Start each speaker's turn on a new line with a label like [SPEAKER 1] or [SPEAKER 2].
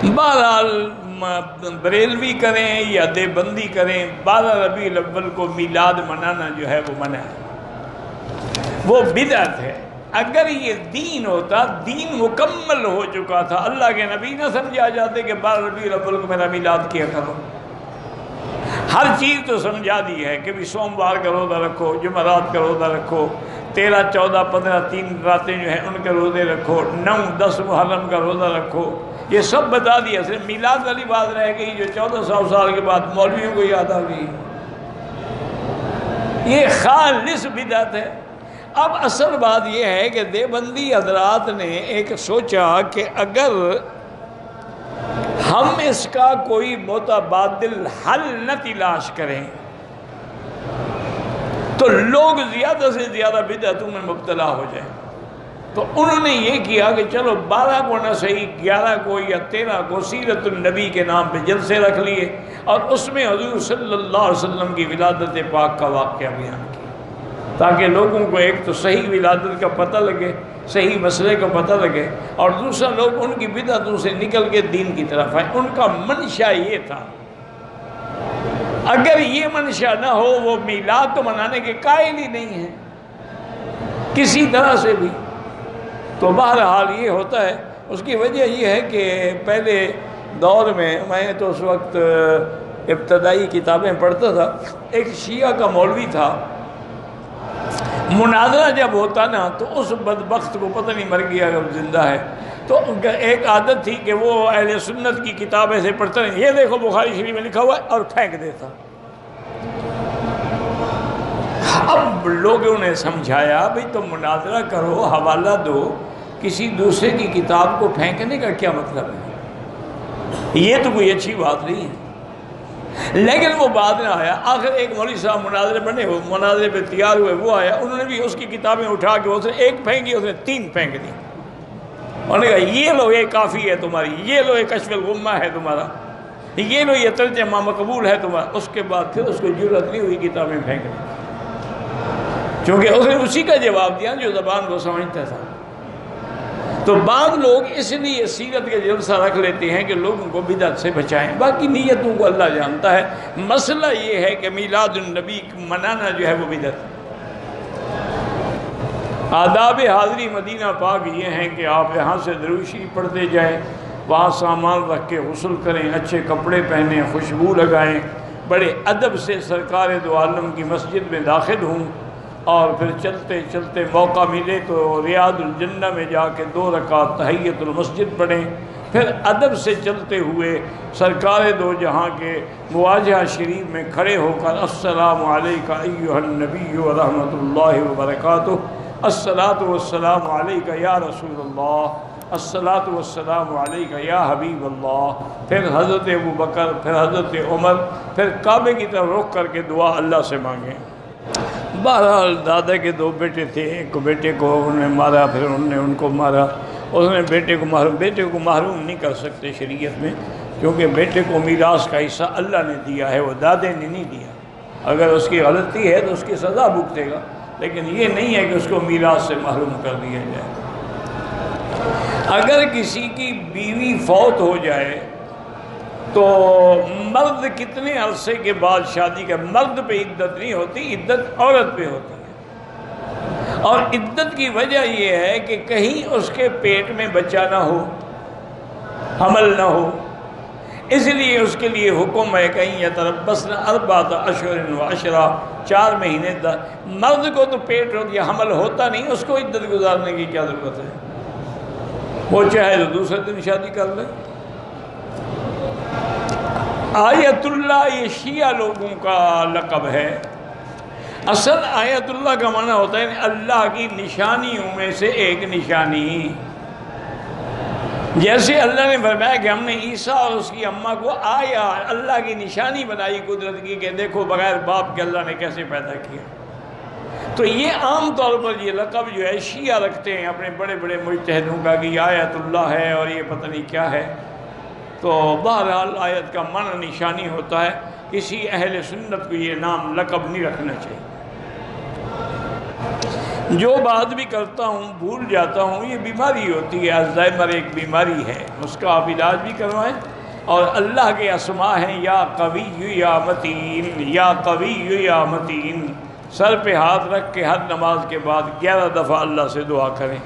[SPEAKER 1] بہرحال بریلوی کریں یا دیوبندی کریں، 12 ربیع الاول کو میلاد منانا جو ہے وہ منع ہے، وہ بدعت ہے۔ اگر یہ دین ہوتا، دین مکمل ہو چکا تھا، اللہ کے نبی نہ سمجھا جاتے کہ 12 ربیع الاول کو میرا میلاد کیا کرو۔ ہر چیز تو سمجھا دی ہے کہ بھی سوموار کا روزہ رکھو، جمعرات کا روزہ رکھو، 13، 14، 15 3 راتیں جو ہیں ان کے روزے رکھو، 9، 10 محرم کا روزہ رکھو، یہ سب بتا دیا۔ صرف میلاد والی بات رہ گئی جو 1400 سال کے بعد مولویوں کو یاد آ گئی، یہ خالص بدعت ہے۔ اب اصل بات یہ ہے کہ دیوبندی حضرات نے ایک سوچا کہ اگر ہم اس کا کوئی متبادل حل نہ تلاش کریں تو لوگ زیادہ سے زیادہ بدعتوں میں مبتلا ہو جائیں، تو انہوں نے یہ کیا کہ چلو 12 کو نہ صحیح 11 کو یا 13 کو سیرت النبی کے نام پہ جلسے رکھ لیے اور اس میں حضور صلی اللہ علیہ وسلم کی ولادت پاک کا واقعہ بیان کیا، تاکہ لوگوں کو ایک تو صحیح ولادت کا پتہ لگے، صحیح مسئلے کا پتہ لگے، اور دوسرا لوگ ان کی بدعتوں سے نکل کے دین کی طرف آئیں۔ ان کا منشا یہ تھا۔ اگر یہ منشا نہ ہو، وہ میلاد تو منانے کے قائل ہی نہیں ہیں کسی طرح سے بھی، تو بہرحال یہ ہوتا ہے۔ اس کی وجہ یہ ہے کہ پہلے دور میں تو اس وقت ابتدائی کتابیں پڑھتا تھا، ایک شیعہ کا مولوی تھا، مناظرہ جب ہوتا نا تو اس بدبخت کو پتہ نہیں مر گیا اگر زندہ ہے، تو ایک عادت تھی کہ وہ اہل سنت کی کتابیں سے پڑھتا نہیں، یہ دیکھو بخاری شریف میں لکھا ہوا ہے، اور پھینک دیتا۔ اب لوگوں نے سمجھایا بھئی تم مناظرہ کرو، حوالہ دو، کسی دوسرے کی کتاب کو پھینکنے کا کیا مطلب ہے؟ یہ تو کوئی اچھی بات نہیں ہے۔ لیکن وہ بعد میں آیا، آخر ایک مولوی صاحب مناظرے بنے، وہ مناظرے پہ تیار ہوئے، وہ آیا، انہوں نے بھی اس کی کتابیں اٹھا کے اس نے ایک پھینکی، اس نے 3 پھینک دی۔ انہوں نے کہا یہ لو یہ کافی ہے تمہاری، یہ لو یہ کشف الغمہ ہے تمہارا، یہ لو یہ ترجمہ مقبول ہے تمہارا۔ اس کے بعد پھر اس کو جرأت نہیں ہوئی کتابیں پھینکنے، کیونکہ اس نے اسی کا جواب دیا جو زبان کو سمجھتا تھا۔ تو بعض لوگ اس لیے سیرت کے جلسہ رکھ لیتے ہیں کہ لوگوں کو بدعت سے بچائیں، باقی نیتوں کو اللہ جانتا ہے۔ مسئلہ یہ ہے کہ میلاد النبی منانا جو ہے وہ بدعت ہے۔ آداب حاضری مدینہ پاک یہ ہیں کہ آپ یہاں سے درود شریف پڑھتے جائیں، وہاں سامان رکھ کے غسل کریں، اچھے کپڑے پہنیں، خوشبو لگائیں، بڑے ادب سے سرکار دو عالم کی مسجد میں داخل ہوں، اور پھر چلتے چلتے موقع ملے تو ریاض الجنہ میں جا کے 2 رکعت تحیۃ المسجد پڑھیں، پھر ادب سے چلتے ہوئے سرکار دو جہاں کے مواجہہ شریف میں کھڑے ہو کر السلام علیکہ ایھا النبی ورحمۃ اللہ وبرکاتہ، الصلاۃ والسلام علیکہ یا رسول اللہ، الصلاۃ والسلام علیکہ یا حبیب اللہ، پھر حضرت ابوبکر، پھر حضرت عمر، پھر کعبے کی طرف رخ کر کے دعا اللہ سے مانگیں۔ بہرحال دادا کے 2 بیٹے تھے، ایک بیٹے کو انہوں نے مارا، پھر انہوں نے ان کو مارا، اس نے بیٹے کو محروم نہیں کر سکتے شریعت میں، کیونکہ بیٹے کو میراث کا حصہ اللہ نے دیا ہے، وہ دادے نے نہیں دیا۔ اگر اس کی غلطی ہے تو اس کی سزا بھگتے گا، لیکن یہ نہیں ہے کہ اس کو میراث سے محروم کر دیا جائے۔ اگر کسی کی بیوی فوت ہو جائے تو مرد کتنے عرصے کے بعد شادی کا، مرد پہ عدت نہیں ہوتی، عدت عورت پہ ہوتی ہے، اور عدت کی وجہ یہ ہے کہ کہیں اس کے پیٹ میں بچہ نہ ہو، حمل نہ ہو، اس لیے اس کے لیے حکم ہے کہیں یتربصن 4 اشہر و عشرہ، 4 مہینے۔ مرد کو تو پیٹ یا حمل ہوتا نہیں، اس کو عدت گزارنے کی کیا ضرورت ہے، وہ چاہے تو دوسرے دن شادی کر لے۔ آیت اللہ یہ شیعہ لوگوں کا لقب ہے، اصل آیت اللہ کا معنی ہوتا ہے اللہ کی نشانیوں میں سے ایک نشانی۔ جیسے اللہ نے فرمایا کہ ہم نے عیسیٰ اور اس کی اماں کو آیا اللہ کی نشانی بنائی قدرت کی، کہ دیکھو بغیر باپ کے اللہ نے کیسے پیدا کیا۔ تو یہ عام طور پر یہ لقب جو ہے شیعہ رکھتے ہیں اپنے بڑے بڑے مجتہدوں کا کہ یہ آیت اللہ ہے اور یہ پتہ نہیں کیا ہے۔ تو بہرحال آیت کا معنی نشانی ہوتا ہے، کسی اہل سنت کو یہ نام لقب نہیں رکھنا چاہیے۔ جو بات بھی کرتا ہوں بھول جاتا ہوں، یہ بیماری ہوتی ہے، الزائمر ایک بیماری ہے، اس کا آپ علاج بھی کروائیں۔ اور اللہ کے اسماء ہیں یا قوی یا متین، یا قوی یا متین، سر پہ ہاتھ رکھ کے ہر نماز کے بعد 11 دفعہ اللہ سے دعا کریں۔